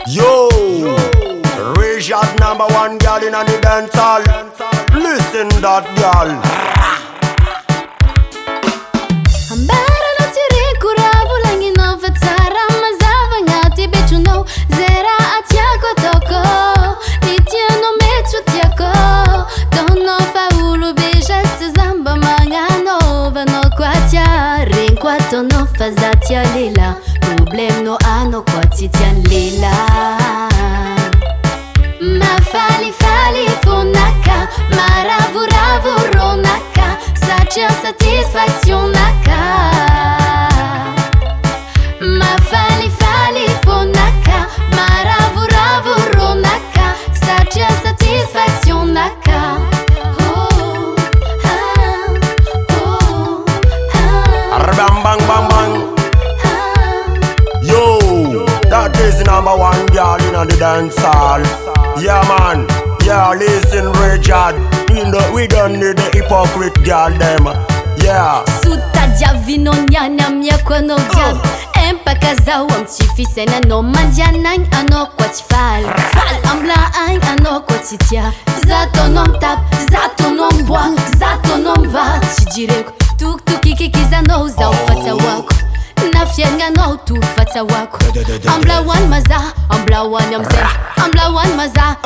Yo, Richard #1 girl in the dance hall. Listen that girl. Ambara na tirikura vulangi no fatsara mazava ngati bechuno zera atiako toko itiano mechu tiako tono faulu bejeste zamba mangano vano kwatia rinkwato no fazatia lila problem no ano kwatitian lila mafali fali funaka maravu ravu ronaka sacia satisfaction naka mafali fali funaka maravu ravu ronaka sacia satisfaction naka. Bang bang bang bang. Yo, that is #1 girl in the dance hall. Yeah man, yeah listen Richard. We don't need the hypocrite girl them. Yeah. Sutadia vino nyanya myakwa no diab empakaza wa mtifise na no mandianang ano kwatifal fal ambla ang ano kwatitia zato nom tap zato nom bois zato nom va tidireko tuk tuk kikiza no za ufata wako na fienga no tu fata wako ambla wan maza ambla wan yamze ambla wan maza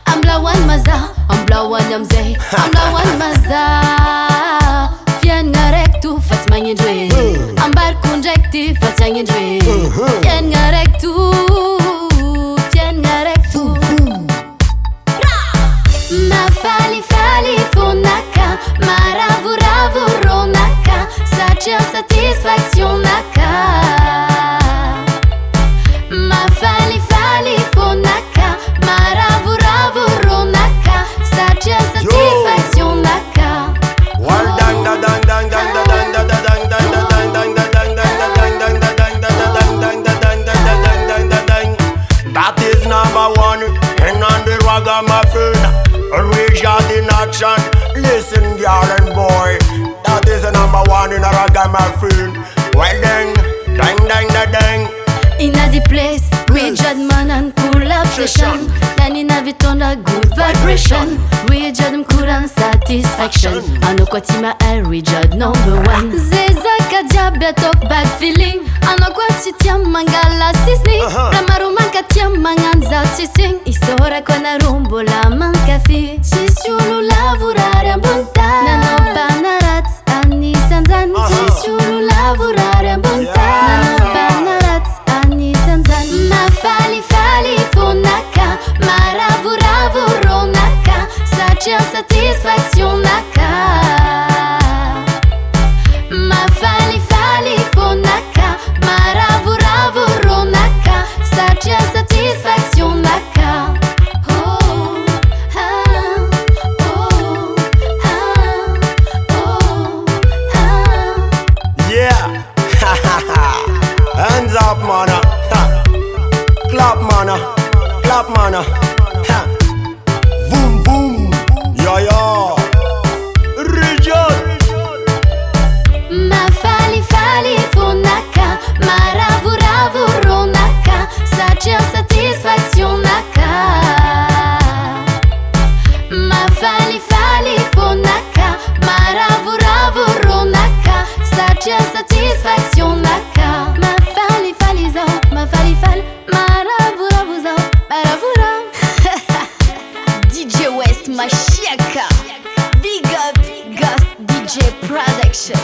ambla wan maza ambla wan yamze ambla wan maza fienga rectu fat manjwe ambar conjecti fat manjwe fienga rectu ma fali fali funaka maravu ravu ronaka sacia satisfaction naka ma fali fali funaka maravu ravu ronaka sacia satisfaction naka. Well dang da dang dang dang da dang da da dang dang da dang dang da dang dang da dang dang da dang dang da dang dang da dang dang da dang. That is #1 and on the ragamuffin. Richard in action. Listen girl and boy, that is #1 in a ragamuffin. Well dang dang dang da dang. Inna the place, Richard man and cool obsession. Then inna vitonda good vibration. Richard mkuran satisfaction. Ano kwatima Richard #1. Zeza kadia betok bad feeling. Ano kwatitia mangala sisni. Ramaru mankatia manganza sising. Isora kwa na rumbo la mankafi. Sisulu la vurare mbunta. Nano banarat ani sanzan. Sisulu la vurare mbunta. Nano banarat ani sanzan. Ma fali fali funaka maravu ravu ronaka sacia satisfaction naka ma fali fali funaka maravu ravu ronaka sacia satisfaction naka. Yeah. Hands up man. Clap man. Clap man. Boom boom. Yeah yeah. Richard. Ma fali fali funaka maravu ravu ronaka sacia satisfaction naka ma fali fali funaka maravu ravu ronaka sacia satisfaction naka ma fali fali zo ma fali fal maravu ravu zo maravu rav DJ West Mashiaka. Big up Ghost DJ Production.